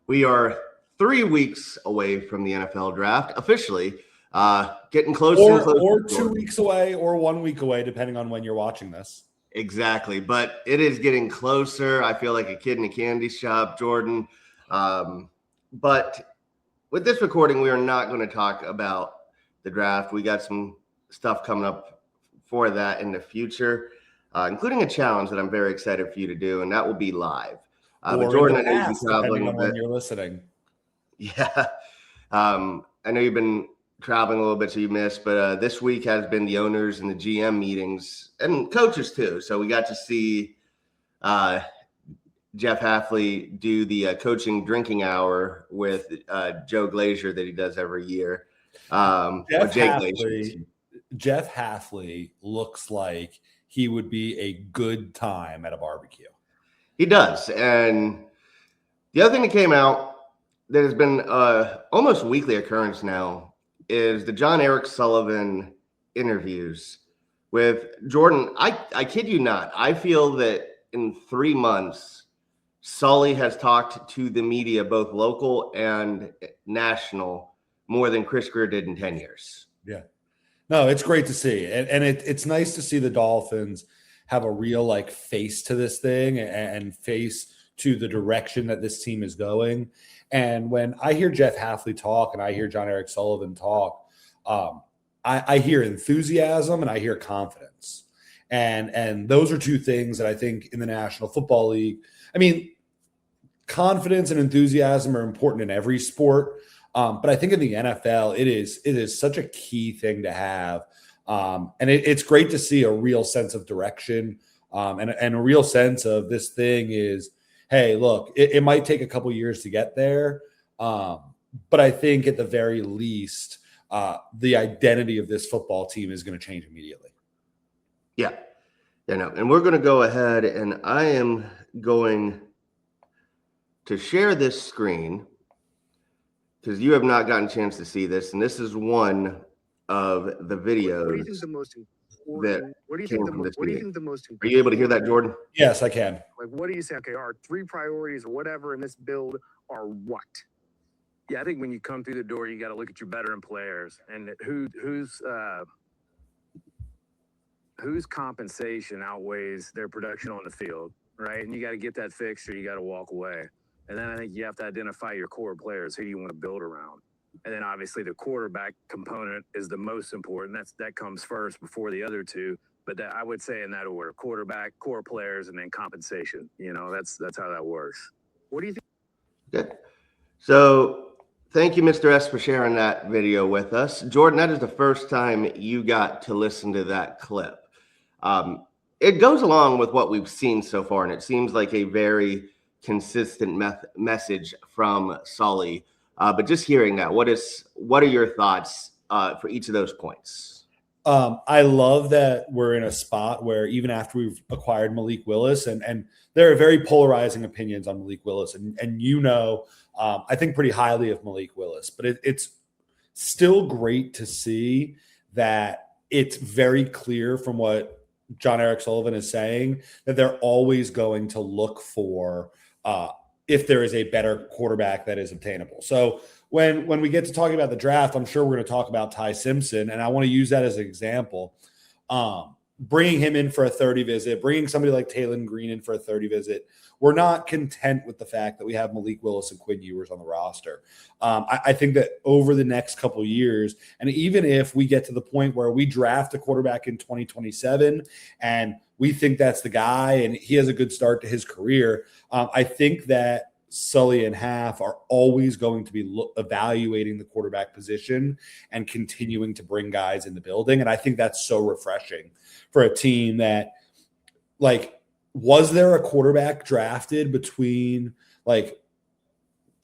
We are 3 weeks away from the NFL draft officially, getting closer and closer. Or 2 weeks away or 1 week away, depending on when you're watching this. Exactly. But it is getting closer. I feel like a kid in a candy shop, Jordan. But with this recording, we are not going to talk about the draft. We got some stuff coming up for that in the future, including a challenge that I'm very excited for you to do, and that will be live. But Jordan, I know you've been traveling on when you're listening. Yeah. I know you've been traveling a little bit, so you missed, but this week has been the owners and the GM meetings and coaches too. So we got to see Jeff Hafley do the coaching drinking hour with Joe Glazier that he does every year. Jeff Hafley looks like he would be a good time at a barbecue. He does. And the other thing that came out that has been almost weekly occurrence now is the Jon-Eric Sullivan interviews with Jordan. I kid you not. I feel that in 3 months, Sully has talked to the media, both local and national, more than Chris Greer did in 10 years. Yeah. No, it's great to see. And it's nice to see the Dolphins have a real face to this thing and face to the direction that this team is going. And when I hear Jeff Hafley talk and I hear Jon-Eric Sullivan talk, I hear enthusiasm and I hear confidence. And those are two things that I think in the National Football League, confidence and enthusiasm are important in every sport. But I think in the NFL, it is such a key thing to have. And it's great to see a real sense of direction and a real sense of this thing is, hey, look, it might take a couple years to get there. But I think at the very least, the identity of this football team is going to change immediately. Yeah. And we're going to go ahead and I am going to share this screen because you have not gotten a chance to see this. And this is one of the videos. What do you think the most important? What do you think the most important? Are you able to hear that, Jordan? Yes, I can. What do you say? Okay, our 3 priorities or whatever in this build are what? Yeah, I think when you come through the door, you got to look at your veteran players and whose compensation outweighs their production on the field, right? And you got to get that fixed or you got to walk away. And then I think you have to identify your core players, who you want to build around. And then obviously the quarterback component is the most important. That comes first before the other two. But I would say in that order: quarterback, core players, and then compensation. That's how that works. What do you think? Good. So thank you, Mr. S, for sharing that video with us. Jordan, that is the first time you got to listen to that clip. It goes along with what we've seen so far, and it seems like a very consistent message from Sully. But just hearing that, what are your thoughts for each of those points? I love that we're in a spot where even after we've acquired Malik Willis, and there are very polarizing opinions on Malik Willis, and I think pretty highly of Malik Willis, but it's still great to see that it's very clear from what Jon-Eric Sullivan is saying that they're always going to look for if there is a better quarterback that is obtainable. So when we get to talking about the draft, I'm sure we're going to talk about Ty Simpson, and I want to use that as an example. Bringing him in for a 30 visit, bringing somebody like Taylon Green in for a 30 visit. We're not content with the fact that we have Malik Willis and Quinn Ewers on the roster. I think that over the next couple of years, and even if we get to the point where we draft a quarterback in 2027 and we think that's the guy and he has a good start to his career, I think that Sully and Half are always going to be evaluating the quarterback position and continuing to bring guys in the building. And I think that's so refreshing for a team that, was there a quarterback drafted between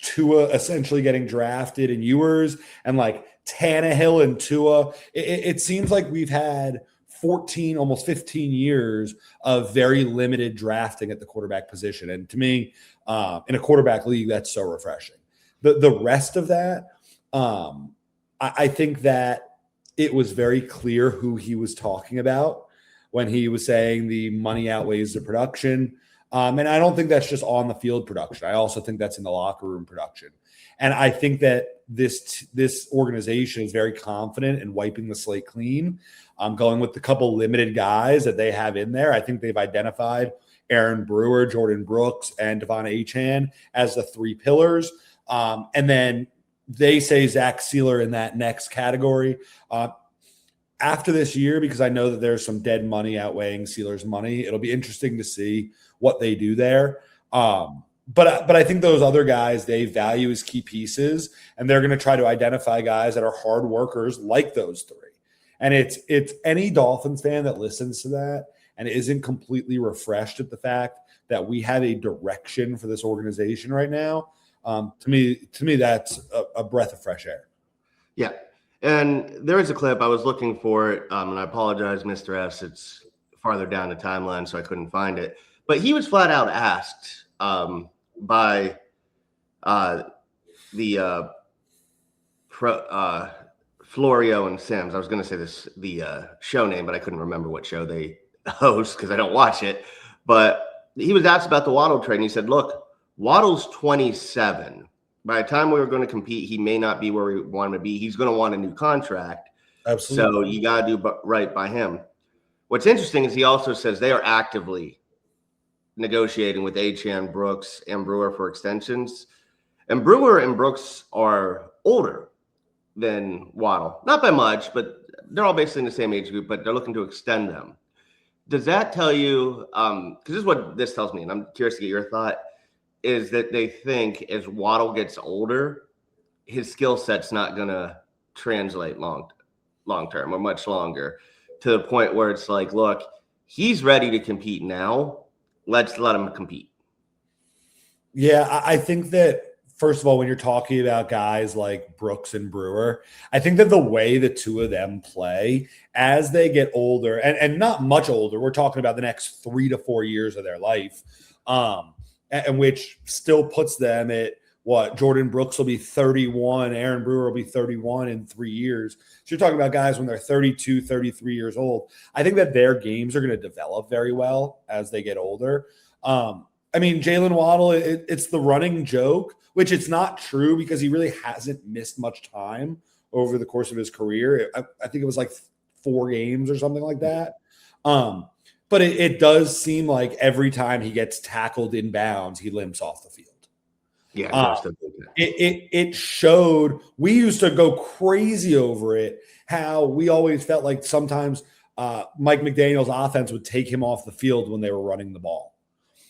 Tua essentially getting drafted and Ewers and Tannehill and Tua? It seems like we've had 14, almost 15 years of very limited drafting at the quarterback position. And to me, in a quarterback league, that's so refreshing. The rest of that, I think that it was very clear who he was talking about when he was saying the money outweighs the production. And I don't think that's just on the field production. I also think that's in the locker room production. And I think that this organization is very confident in wiping the slate clean. Going with the couple limited guys that they have in there. I think they've identified Aaron Brewer, Jordan Brooks, and Devon Achane as the three pillars. And then they say Zach Sealer in that next category. After this year, because I know that there's some dead money outweighing Sealer's money, it'll be interesting to see what they do there. But I think those other guys they value as key pieces, and they're going to try to identify guys that are hard workers like those three. And it's any Dolphins fan that listens to that and isn't completely refreshed at the fact that we have a direction for this organization right now. To me, that's a breath of fresh air. Yeah. And there is a clip. I was looking for it, and I apologize, Mr. S. It's farther down the timeline, so I couldn't find it. But he was flat out asked by the Florio and Sims. I was going to say the show name, but I couldn't remember what show they host because I don't watch it. But he was asked about the Waddle trade, and he said, look, Waddle's 27. By the time we were going to compete, he may not be where we want him to be. He's going to want a new contract. Absolutely. So you got to do right by him. What's interesting is he also says they are actively negotiating with Achane, Brooks, and Brewer for extensions. And Brewer and Brooks are older than Waddle. Not by much, but they're all basically in the same age group, but they're looking to extend them. Does that tell you, because this is what this tells me, and I'm curious to get your thought, is that they think as Waddle gets older, his skill set's not going to translate long term or much longer, to the point where it's like, look, he's ready to compete now. Let's let him compete. Yeah, I think that, first of all, when you're talking about guys like Brooks and Brewer, I think that the way the two of them play as they get older, and not much older, we're talking about the next 3 to 4 years of their life, and which still puts them at what? Jordan Brooks will be 31. Aaron Brewer will be 31 in 3 years. So you're talking about guys when they're 32, 33 years old. I think that their games are going to develop very well as they get older. I mean, Jalen Waddle, it's the running joke, which it's not true because he really hasn't missed much time over the course of his career. I think it was like 4 games or something like that. But it does seem like every time he gets tackled in bounds, he limps off the field. Yeah, it showed. We used to go crazy over it, how we always felt like sometimes Mike McDaniel's offense would take him off the field when they were running the ball.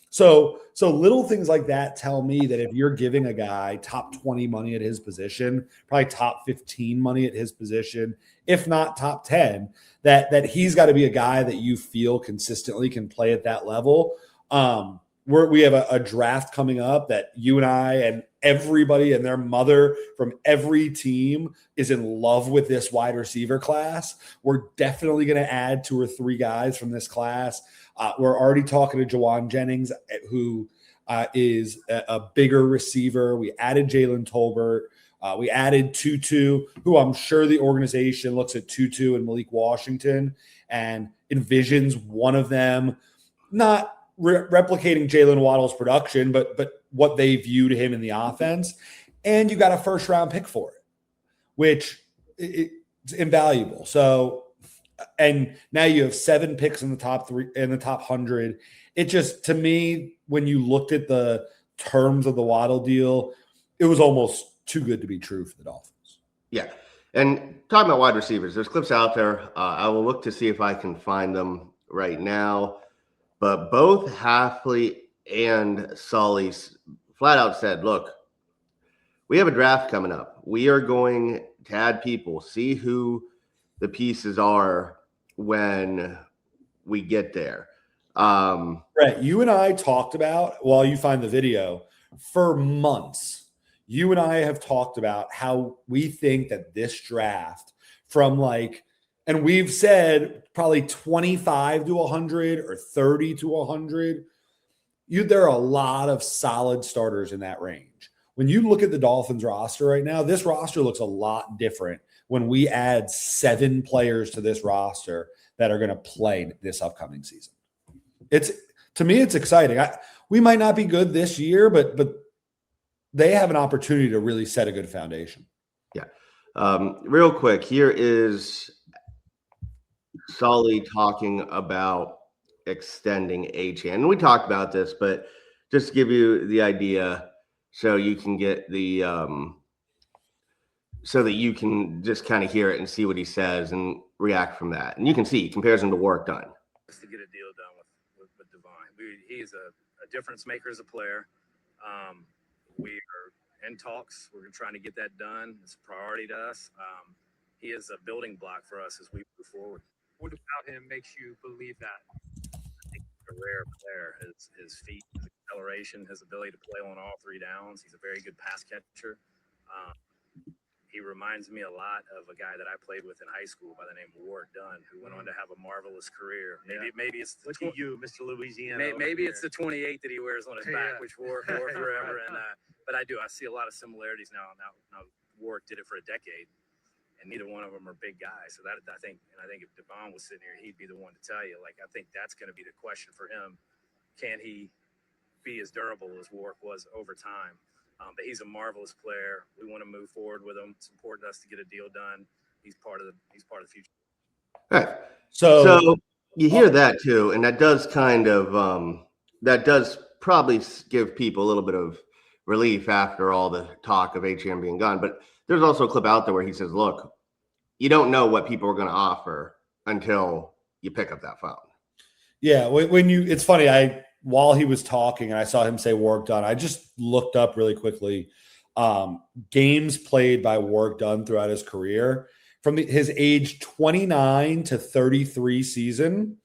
So little things like that tell me that if you're giving a guy top 20 money at his position, probably top 15 money at his position, if not top 10, that he's got to be a guy that you feel consistently can play at that level. We have a draft coming up that you and I and everybody and their mother from every team is in love with this wide receiver class. We're definitely going to add 2 or 3 guys from this class. We're already talking to Jawan Jennings, who is a bigger receiver. We added Jalen Tolbert. We added Tutu, who I'm sure the organization looks at Tutu and Malik Washington and envisions one of them not replicating Jalen Waddle's production, but what they viewed him in the offense. And you got a first-round pick for it, which it's invaluable. So, and now you have 7 picks in the top 3 in the top 100. It just, to me, when you looked at the terms of the Waddle deal, it was almost too good to be true for the Dolphins. Yeah. And talking about wide receivers, there's clips out there. I will look to see if I can find them right now. But both Hafley and Sully flat out said, look, we have a draft coming up. We are going to add people, see who the pieces are when we get there. Brett, you and I talked about, while you find the video, for months. You and I have talked about how we think that this draft from and we've said probably 25 to 100 or 30 to 100. There are a lot of solid starters in that range. When you look at the Dolphins roster right now, this roster looks a lot different when we add 7 players to this roster that are going to play this upcoming season. to me, it's exciting. We might not be good this year, but they have an opportunity to really set a good foundation. Yeah. Real quick, here is Sully talking about extending Achane. And we talked about this, but just to give you the idea so you can get the so that you can just kind of hear it and see what he says and react from that. And you can see he compares him to work done. To get a deal done with Devon. He's a difference maker as a player. We are in talks. We're trying to get that done. It's a priority to us. He is a building block for us as we move forward. What about him makes you believe that? I think he's a rare player. His feet, his acceleration, his ability to play on all three downs. He's a very good pass catcher. He reminds me a lot of a guy that I played with in high school by the name of Ward Dunn, who went on to have a marvelous career. Maybe it's the Look at you, Mr. Louisiana. maybe it's the 28 that he wears on his back, which wore forever. And but I see a lot of similarities now. Now Ward did it for a decade, and neither one of them are big guys. So I think if Devon was sitting here, he'd be the one to tell you. Like, I think that's going to be the question for him. Can he be as durable as Warwick was over time? But he's a marvelous player. We want to move forward with him. It's important to us to get a deal done. He's part of the future. All right. So You hear that too, and that does kind of that does probably give people a little bit of relief after all the talk of HM being gone. But there's also a clip out there where he says, "Look, you don't know what people are going to offer until you pick up that phone." Yeah, it's funny. While he was talking and I saw him say Warwick Dunn, I just looked up really quickly games played by Warwick Dunn throughout his career. From his age 29 to 33 season,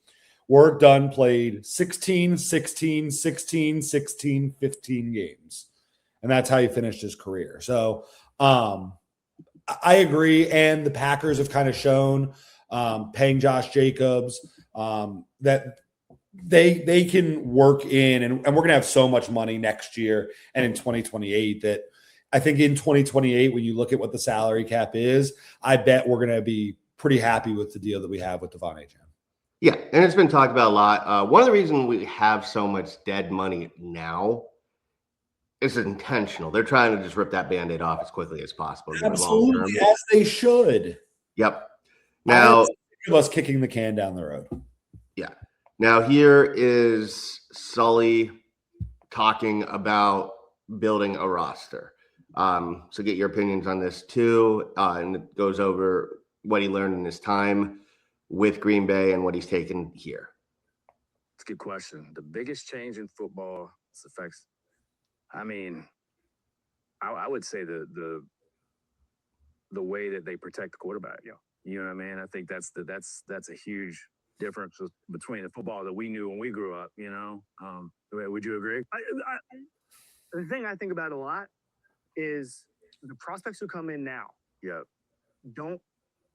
Warwick Dunn played 16, 16, 16, 16, 15 games. And that's how he finished his career. So I agree. And the Packers have kind of shown paying Josh Jacobs that they can work in, and we're going to have so much money next year and in 2028 that I think in 2028, when you look at what the salary cap is, I bet we're going to be pretty happy with the deal that we have with Devon Achane. Yeah, and it's been talked about a lot. One of the reasons we have so much dead money now is intentional. They're trying to just rip that Band-Aid off as quickly as possible. Absolutely, as they should. Yep. Now, of us kicking the can down the road. Yeah. Now here is Sully talking about building a roster. So get your opinions on this too. And it goes over what he learned in his time with Green Bay and what he's taken here. It's a good question. The biggest change in football affects, I would say the way that they protect the quarterback. Yeah. You know what I mean? I think that's a huge difference between the football that we knew when we grew up, you know? Would you agree? The thing I think about a lot is the prospects who come in now don't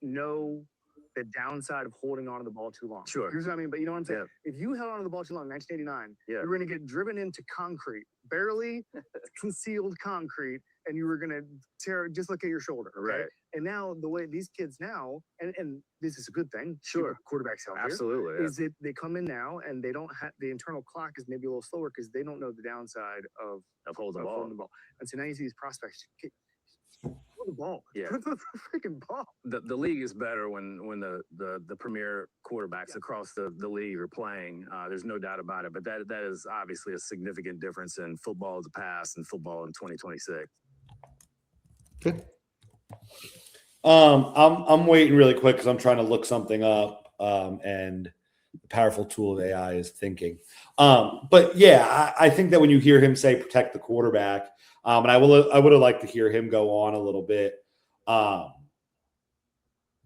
know the downside of holding on to the ball too long. Sure. Here's what I mean, but you know what I'm saying? Yeah. If you held on to the ball too long in 1989, Yeah. you were going to get driven into concrete, barely concealed concrete, and you were going to dislocate your shoulder. Okay? Right. And now the way these kids now, and this is a good thing. Sure. Quarterbacks healthier. Absolutely. Yeah. Is that they come in now and they don't have the internal clock is maybe a little slower because they don't know the downside of holding the ball. And so now you see these prospects throw the ball. Yeah. Throw the freaking ball. The league is better when the premier quarterbacks across the league are playing. There's no doubt about it. But that is obviously a significant difference in football of the past and football in 2026. Okay. I'm waiting really quick because I'm trying to look something up, and the powerful tool of AI is thinking. But yeah, I think that when you hear him say protect the quarterback, and I would have liked to hear him go on a little bit,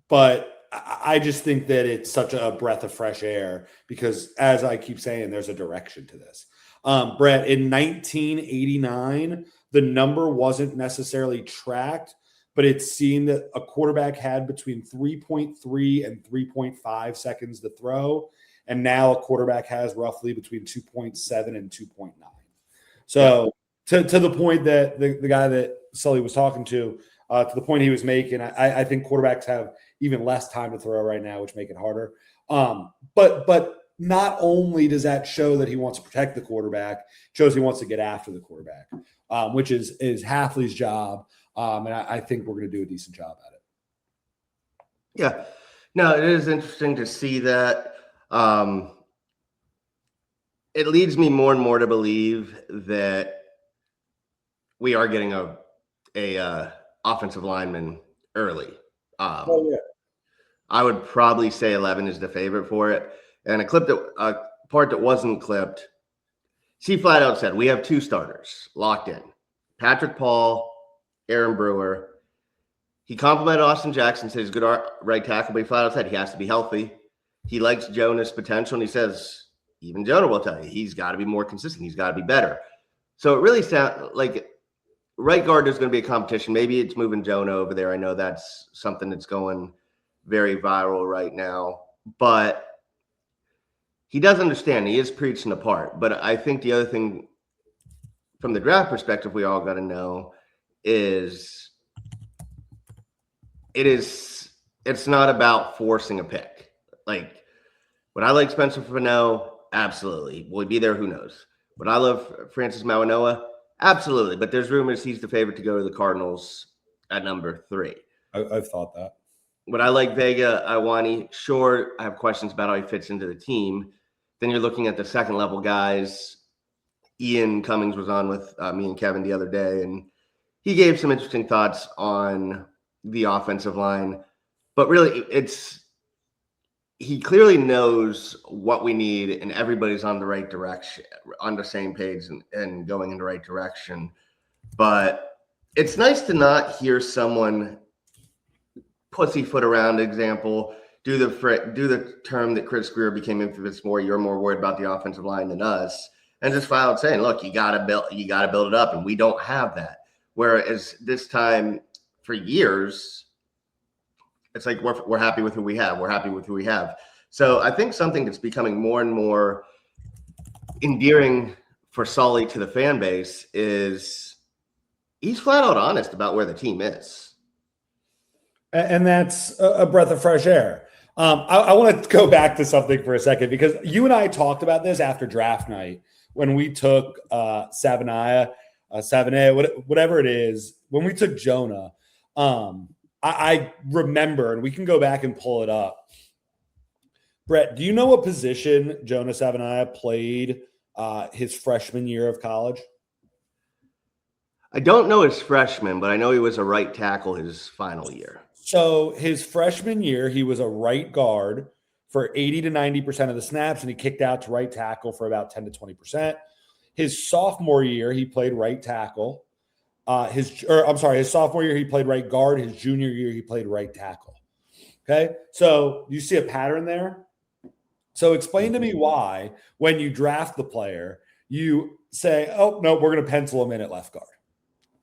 but I just think that it's such a breath of fresh air because, as I keep saying, there's a direction to this. Brett, in 1989, the number wasn't necessarily tracked, but it seemed that a quarterback had between 3.3 and 3.5 seconds to throw. And now a quarterback has roughly between 2.7 and 2.9. So to the point that the guy that Sully was talking to the point he was making, I think quarterbacks have even less time to throw right now, which make it harder. But not only does that show that he wants to protect the quarterback, it shows he wants to get after the quarterback, which is Hafley's job. And I think we're going to do a decent job at it. Yeah. No, it is interesting to see that. It leads me more and more to believe that we are getting a offensive lineman early. I would probably say 11 is the favorite for it. And a part that wasn't clipped, he flat out said, we have 2 starters locked in. Patrick Paul, Aaron Brewer. He complimented Austin Jackson, said he's a good right tackle, but he flat out said he has to be healthy. He likes Jonah's potential, and he says, even Jonah will tell you, he's got to be more consistent. He's got to be better. So it really sounds like right guard is going to be a competition. Maybe it's moving Jonah over there. I know that's something that's going very viral right now. But he does understand. He is preaching the part. But I think the other thing from the draft perspective we all got to know is it's not about forcing a pick. Like, would I like Spencer Fano? Absolutely. Will he be there? Who knows? Would I love Francis Mawanoa? Absolutely. But there's rumors he's the favorite to go to the Cardinals at number 3. I've thought that. Would I like Vega Iwani? Sure. I have questions about how he fits into the team. Then you're looking at the second level guys. Ian Cummings was on with me and Kevin the other day, and he gave some interesting thoughts on the offensive line. But really, he clearly knows what we need, and everybody's on the right direction, on the same page and going in the right direction. But it's nice to not hear someone pussyfoot around example, do the term that Chris Greer became infamous for, you're more worried about the offensive line than us, and just flat out saying, look, you gotta build it up, and we don't have that. Whereas this time for years, it's like we're happy with who we have. We're happy with who we have. So I think something that's becoming more and more endearing for Sully to the fan base is he's flat out honest about where the team is. And that's a breath of fresh air. I want to go back to something for a second, because you and I talked about this after draft night when we took Savanaya, 7A, whatever it is, when we took Jonah. I remember, and we can go back and pull it up. Brett, do you know what position Jonah Savanaya played his freshman year of college? I don't know his freshman, but I know he was a right tackle his final year. So his freshman year, he was a right guard for 80 to 90% of the snaps, and he kicked out to right tackle for about 10 to 20%. His sophomore year, he played right tackle. His sophomore year, he played right guard. His junior year, he played right tackle. Okay, so you see a pattern there? So explain to me why, when you draft the player, you say, oh, no, we're going to pencil him in at left guard.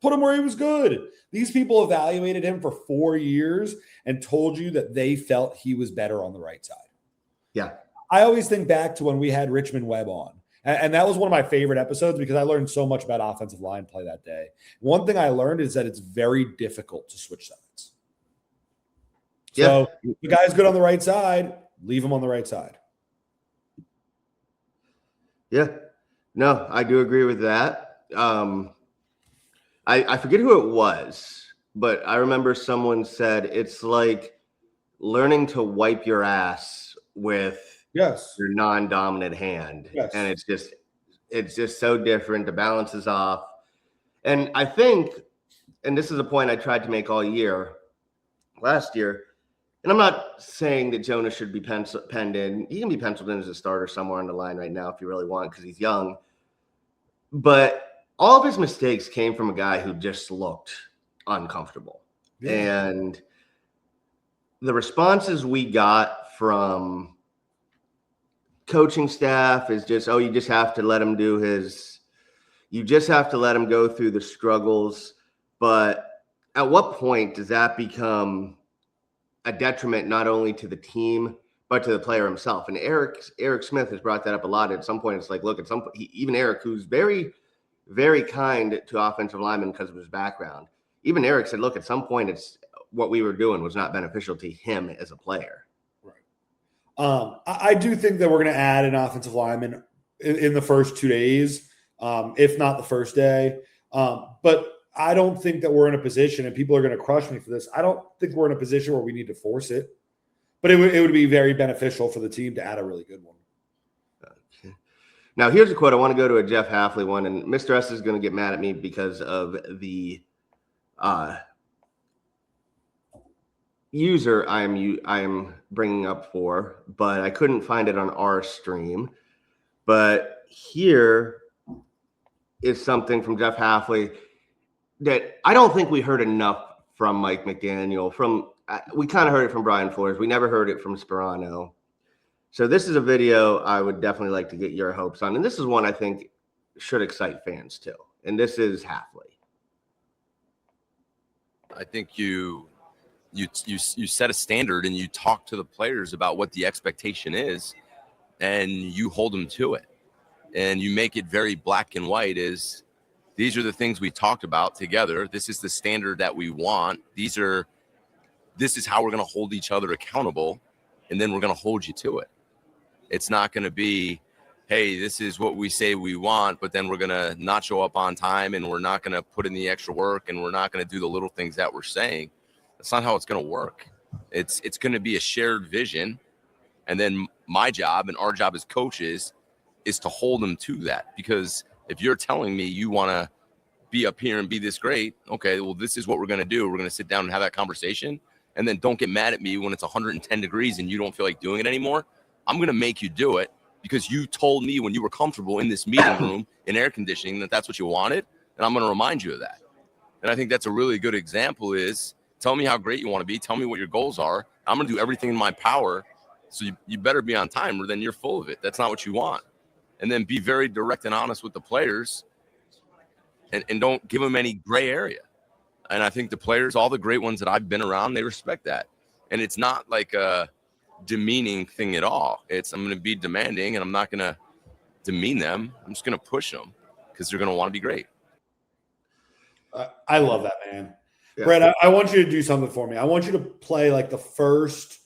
Put him where he was good. These people evaluated him for 4 years and told you that they felt he was better on the right side. Yeah. I always think back to when we had Richmond Webb on. And that was one of my favorite episodes because I learned so much about offensive line play that day. One thing I learned is that it's very difficult to switch sides. So the guy's good on the right side, leave him on the right side. Yeah. No, I do agree with that. I forget who it was, but I remember someone said it's like learning to wipe your ass with your non-dominant hand. Yes. And it's just so different. The balance is off. And I think, and this is a point I tried to make all year, last year, and I'm not saying that Jonah should be penned in. He can be penciled in as a starter somewhere on the line right now if you really want, because he's young. But all of his mistakes came from a guy who just looked uncomfortable. Yeah. And the responses we got from coaching staff is just, you just have to let him you just have to let him go through the struggles. But at what point does that become a detriment not only to the team, but to the player himself? And Eric Smith has brought that up a lot. At some point, it's like, look, even Eric, who's very, very kind to offensive linemen because of his background, even Eric said, look, at some point, it's what we were doing was not beneficial to him as a player. Right. I do think that we're going to add an offensive lineman in the first 2 days, if not the first day. But I don't think that we're in a position, and people are going to crush me for this, I don't think we're in a position where we need to force it. But it would be very beneficial for the team to add a really good one. Okay. Now, here's a quote. I want to go to a Jeff Hafley one, and Mr. S is going to get mad at me because of the user I am bringing up for, but I couldn't find it on our stream. But here is something from Jeff Hafley that I don't think we heard enough from Mike McDaniel. We kind of heard it from Brian Flores. We never heard it from Sperano. So this is a video I would definitely like to get your hopes on. And this is one I think should excite fans too. And this is Hafley. I think you set a standard and you talk to the players about what the expectation is and you hold them to it. And you make it very black and white is these are the things we talked about together. This is the standard that we want. This is how we're going to hold each other accountable, and then we're going to hold you to it. It's not going to be, hey, this is what we say we want, but then we're going to not show up on time, and we're not going to put in the extra work, and we're not going to do the little things that we're saying. That's not how it's going to work. It's going to be a shared vision, and then my job and our job as coaches is to hold them to that. Because if you're telling me you want to be up here and be this great, okay, well, this is what we're going to do. We're going to sit down and have that conversation. And then don't get mad at me when it's 110 degrees and you don't feel like doing it anymore. I'm going to make you do it because you told me when you were comfortable in this meeting room in air conditioning that that's what you wanted. And I'm going to remind you of that. And I think that's a really good example is tell me how great you want to be. Tell me what your goals are. I'm going to do everything in my power. So you better be on time or then you're full of it. That's not what you want. And then be very direct and honest with the players and don't give them any gray area. And I think the players, all the great ones that I've been around, they respect that. And it's not like a demeaning thing at all. It's I'm going to be demanding and I'm not going to demean them. I'm just going to push them because they're going to want to be great. I love that, man. Yeah. Brett, I want you to do something for me. I want you to play like the first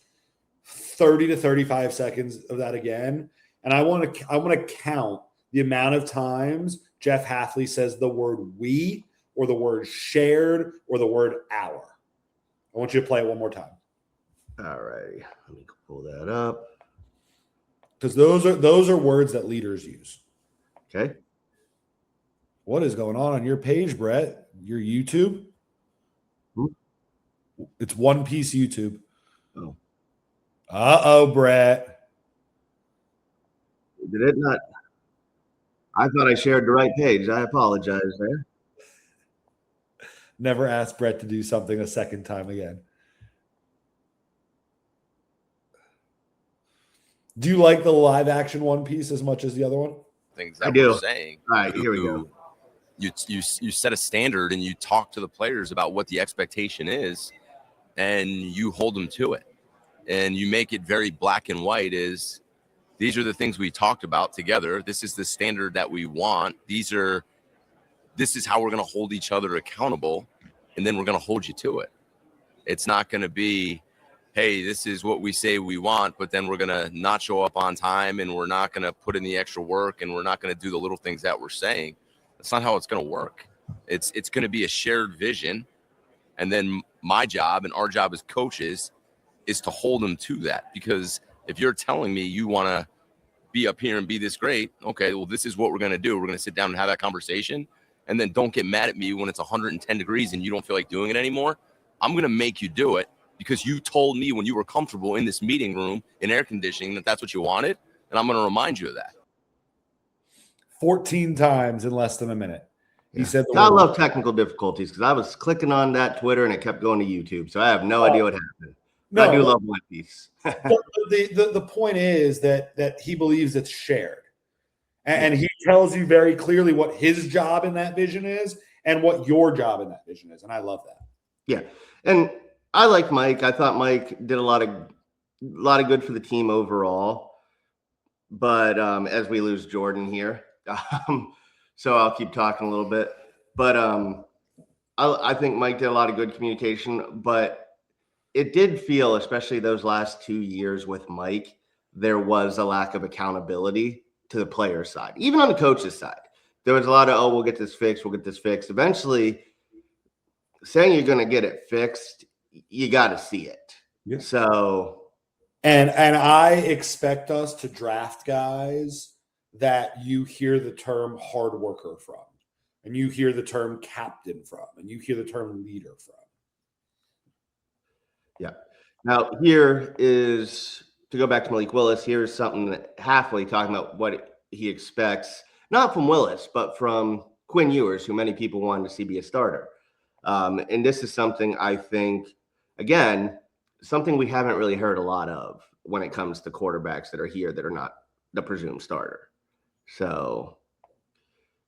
30 to 35 seconds of that again. And I want to count the amount of times Jeff Hafley says the word we or the word shared or the word our. I want you to play it one more time. All right. Let me pull that up. Because those are words that leaders use. Okay. What is going on your page, Brett? Your YouTube? It's One Piece YouTube. Oh. Uh-oh, Brett. Did it not? I thought I shared the right page. I apologize there. Never ask Brett to do something a second time again. Do you like the live action One Piece as much as the other one? Things that I do. we're saying. All right, here we go. You set a standard and you talk to the players about what the expectation is and you hold them to it. And you make it very black and white is these are the things we talked about together. This is the standard that we want. This is how we're going to hold each other accountable, and then we're going to hold you to it. It's not going to be, hey, this is what we say we want, but then we're going to not show up on time, and we're not going to put in the extra work, and we're not going to do the little things that we're saying. That's not how it's going to work. It's going to be a shared vision, and then my job and our job as coaches is to hold them to that. Because if you're telling me you want to be up here and be this great, okay, well, this is what we're going to do. We're going to sit down and have that conversation. And then don't get mad at me when it's 110 degrees and you don't feel like doing it anymore. I'm going to make you do it because you told me when you were comfortable in this meeting room in air conditioning that that's what you wanted. And I'm going to remind you of that. 14 times in less than a minute. He said, I love technical difficulties because I was clicking on that Twitter and it kept going to YouTube. So I have no idea what happened. No, I do love One Piece. But the point is that he believes it's shared. And he tells you very clearly what his job in that vision is and what your job in that vision is. And I love that. Yeah. And I like Mike. I thought Mike did a lot of good for the team overall. But as we lose Jordan here, so I'll keep talking a little bit. But I think Mike did a lot of good communication. But it did feel, especially those last 2 years with Mike, there was a lack of accountability to the player side, even on the coach's side. There was a lot of, we'll get this fixed. Eventually, saying you're going to get it fixed, you got to see it. Yeah. So, and I expect us to draft guys that you hear the term hard worker from, and you hear the term captain from, and you hear the term leader from. Yeah. Now, here is, to go back to Malik Willis, here's something that Halfley talking about what he expects, not from Willis, but from Quinn Ewers, who many people wanted to see be a starter. And this is something I think, again, something we haven't really heard a lot of when it comes to quarterbacks that are here that are not the presumed starter. So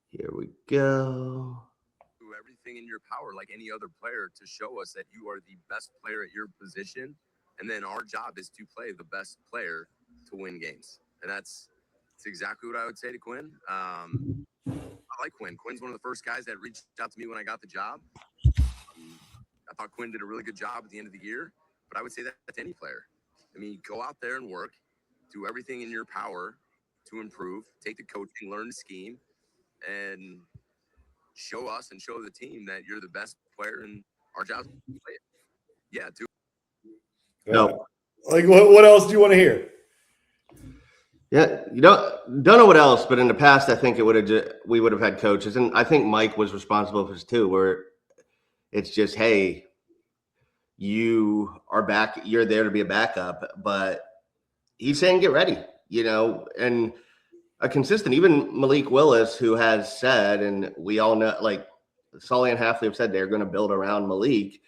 here we go. Do everything in your power, like any other player, to show us that you are the best player at your position. And then our job is to play the best player to win games. And that's exactly what I would say to Quinn. I like Quinn. Quinn's one of the first guys that reached out to me when I got the job. I thought Quinn did a really good job at the end of the year, but I would say that to any player. I mean, go out there and work, do everything in your power to improve, take the coaching, learn the scheme, and show us and show the team that you're the best player, and our job is to play it. Yeah, do. No. Like, what else do you want to hear? Yeah, you don't know what else, but in the past, I think we would have had coaches, and I think Mike was responsible for this too, where it's just, hey, you are back, you're there to be a backup, but he's saying get ready, and a consistent, even Malik Willis, who has said, and we all know, like Sully and Halfley have said they're going to build around Malik,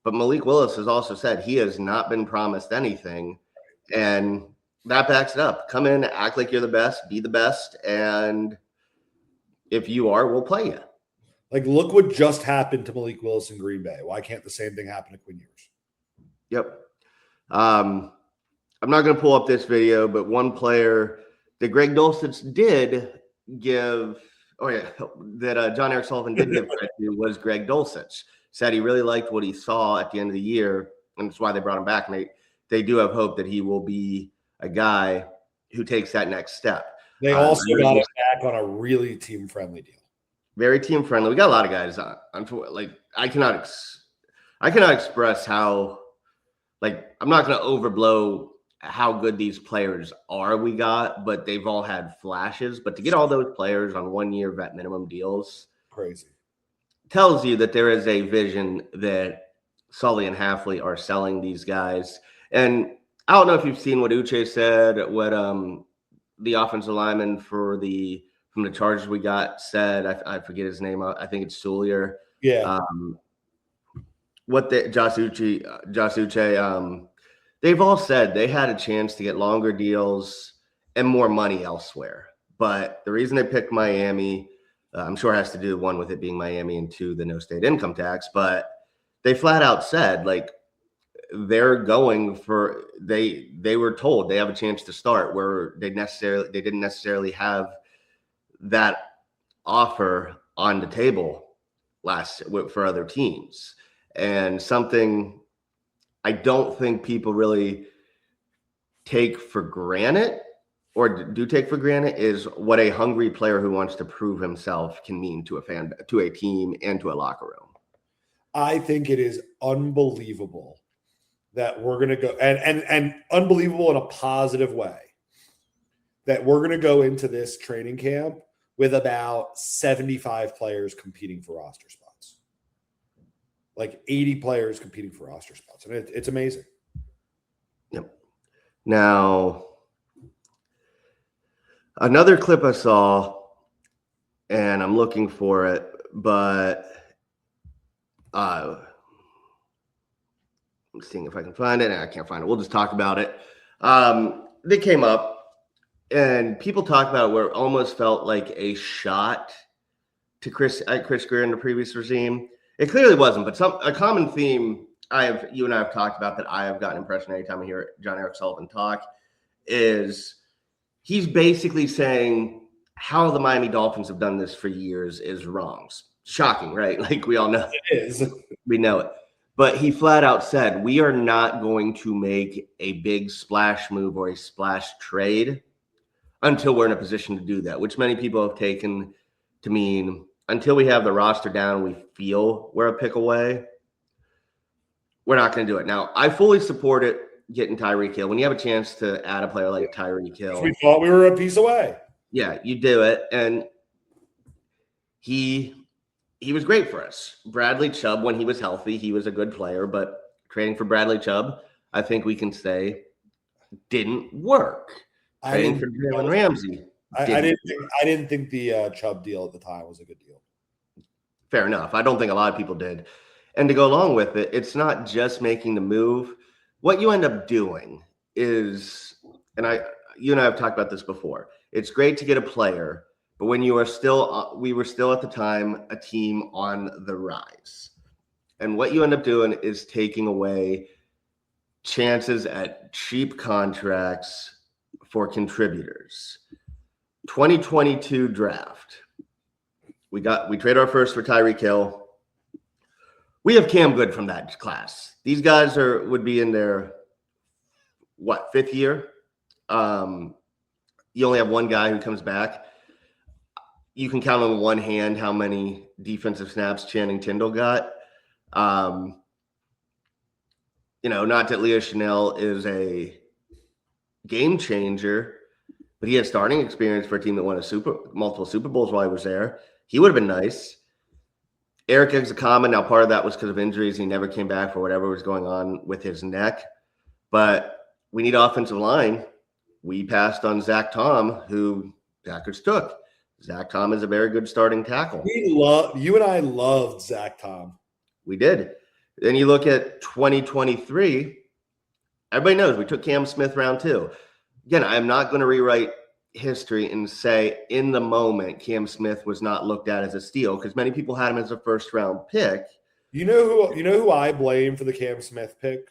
but Malik Willis has also said he has not been promised anything, and that backs it up. Come in, act like you're the best, be the best, and if you are, we'll play you. Like, look what just happened to Malik Willis in Green Bay. Why can't the same thing happen to Quinn Ewers? Yep. I'm not going to pull up this video, but one player that Greg Dulcich did give, that Jon-Eric Sullivan did give credit to was Greg Dulcich. Said he really liked what he saw at the end of the year, and that's why they brought him back. And they do have hope that he will be a guy who takes that next step. They also got him back on a really team-friendly deal. Very team-friendly. We got a lot of guys on. Like, I cannot express how, like, I'm not going to overblow how good these players are we got, but they've all had flashes. But to get all those players on 1-year vet minimum deals, crazy, tells you that there is a vision that Sully and Halfley are selling these guys. And I don't know if you've seen what Uche said, what the offensive lineman from the Chargers we got said. I forget his name. I think it's Soulier. Yeah. Josh Uche, they've all said they had a chance to get longer deals and more money elsewhere. But the reason they picked Miami, I'm sure has to do, one, with it being Miami, and two, the no state income tax. But they flat out said, like, they're going for, they were told they have a chance to start where they didn't necessarily have that offer on the table for other teams. And something I don't think people really take for granted, or do take for granted, is what a hungry player who wants to prove himself can mean to a team, and to a locker room. I think it is unbelievable that we're going to go, and unbelievable in a positive way, that we're going to go into this training camp with about 75 players competing for roster spots. Like 80 players competing for roster spots. And it's amazing. Yep. Now, another clip I saw, and I'm looking for it, but I'm seeing if I can find it. I can't find it. We'll just talk about it. They came up, and people talk about it where it almost felt like a shot to Chris Greer in the previous regime. It clearly wasn't, but a common theme you and I have talked about, that I have gotten impression anytime I hear Jon-Eric Sullivan talk, is he's basically saying how the Miami Dolphins have done this for years is wrong. Shocking, right? Like, we all know it is. We know it. But he flat out said, we are not going to make a big splash move or a splash trade until we're in a position to do that, which many people have taken to mean until we have the roster down, we feel we're a pick away, we're not going to do it. Now, I fully support it, getting Tyreek Hill. When you have a chance to add a player like Tyreek Hill. We thought we were a piece away. Yeah, you do it. And he was great for us. Bradley Chubb, when he was healthy, he was a good player, but trading for Bradley Chubb, I think we can say, didn't work. Trading for Jalen Ramsey. I didn't think the Chubb deal at the time was a good deal. Fair enough. I don't think a lot of people did. And to go along with it, it's not just making the move. What you end up doing is, and you and I have talked about this before, it's great to get a player, but when you are still, we were still at the time a team on the rise. And what you end up doing is taking away chances at cheap contracts for contributors. 2022 draft. We trade our first for Tyreek Hill. We have Cam Good from that class. These guys would be in their fifth year. You only have one guy who comes back. You can count on one hand how many defensive snaps Channing Tindall got. Not that Leo Chanel is a game changer, but he had starting experience for a team that won multiple Super Bowls while he was there. He would have been nice. Eric Exakama, now part of that was because of injuries. He never came back for whatever was going on with his neck. But we need offensive line. We passed on Zach Tom, who Packers took. Zach Tom is a very good starting tackle. You and I loved Zach Tom. We did. Then you look at 2023. Everybody knows we took Cam Smith round 2. Again, I'm not going to rewrite history and say in the moment Cam Smith was not looked at as a steal because many people had him as a first round pick. You know who I blame for the Cam Smith pick?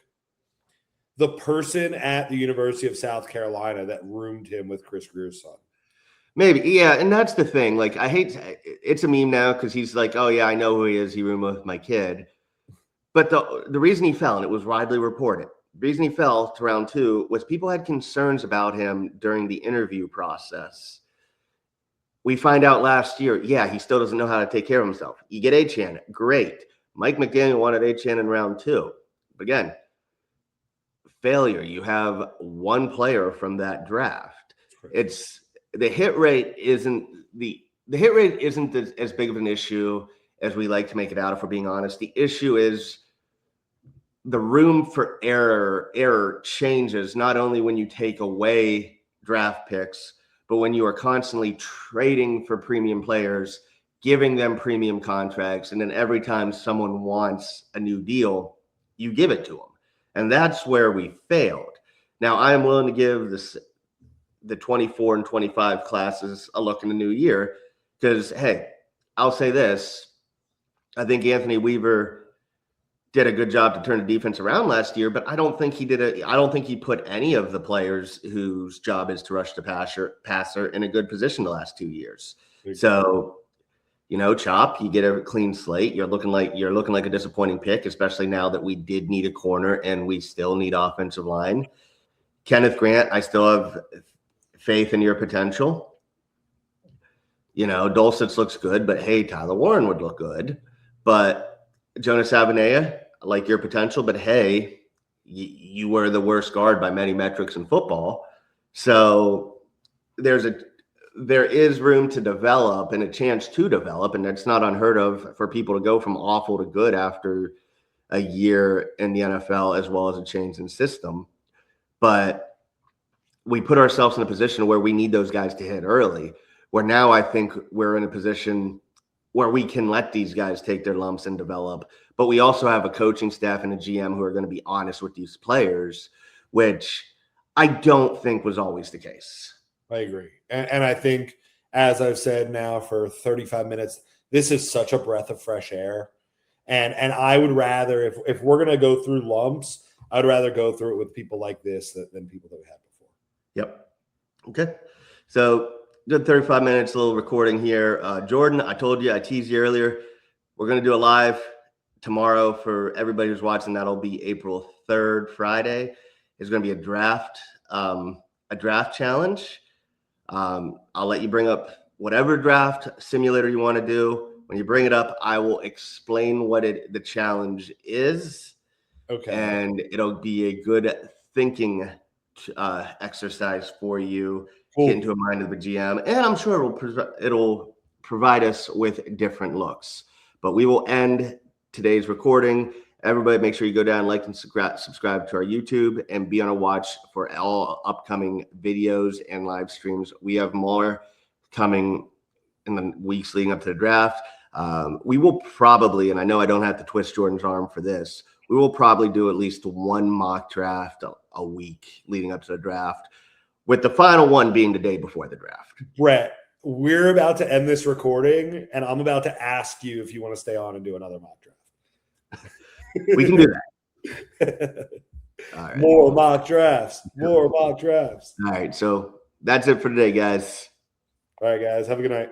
The person at the University of South Carolina that roomed him with Chris Greer's son. Maybe, yeah, and that's the thing. Like, it's a meme now because he's like, oh yeah, I know who he is. He roomed with my kid. But the reason he fell, and it was widely reported, the reason he fell to round 2 was people had concerns about him during the interview process. We find out last year, yeah, he still doesn't know how to take care of himself. You get Achane, great. Mike McDaniel wanted Achane in round 2. But again, failure. You have one player from that draft. It's the hit rate isn't as big of an issue as we like to make it out, if we're being honest. The issue is the room for error changes not only when you take away draft picks, but when you are constantly trading for premium players, giving them premium contracts, and then every time someone wants a new deal, you give it to them. And that's where we failed. Now, I am willing to give the 24 and 25 classes a look in the new year because, hey, I'll say this. I think Anthony Weaver did a good job to turn the defense around last year, but I don't think he put any of the players whose job is to rush the passer in a good position the last 2 years. So, Chop, you get a clean slate. You're looking like a disappointing pick, especially now that we did need a corner and we still need offensive line. Kenneth Grant, I still have faith in your potential. Dulcich looks good, but hey, Tyler Warren would look good. But Jonas Avenea, I like your potential, but hey, you were the worst guard by many metrics in football. So there is room to develop and a chance to develop, and that's not unheard of for people to go from awful to good after a year in the NFL, as well as a change in system. But we put ourselves in a position where we need those guys to hit early, where now I think we're in a position where we can let these guys take their lumps and develop. But we also have a coaching staff and a GM who are going to be honest with these players, which I don't think was always the case. I agree. And I think, as I've said now for 35 minutes, this is such a breath of fresh air. And I would rather, if we're going to go through lumps, I'd rather go through it with people like this than people that we had before. Yep. Okay. So good 35 minutes, a little recording here. Jordan, I told you, I teased you earlier, we're going to do a live tomorrow for everybody who's watching, that'll be April 3rd, Friday, is going to be a draft challenge. I'll let you bring up whatever draft simulator you want to do. When you bring it up, I will explain what the challenge is. Okay. And it'll be a good thinking exercise for you. Cool. Get into a mind of the GM, and I'm sure it'll provide us with different looks. But we will end today's recording. Everybody, make sure you go down, like, and subscribe to our YouTube, and be on a watch for all upcoming videos and live streams. We have more coming in the weeks leading up to the draft. We will probably, and I know I don't have to twist Jordan's arm for this, we will probably do at least one mock draft a week leading up to the draft, with the final one being the day before the draft. Brett, we're about to end this recording, and I'm about to ask you if you want to stay on and do another mock draft. We can do that. All right. More mock drafts. More mock drafts. All right. So that's it for today, guys. All right, guys. Have a good night.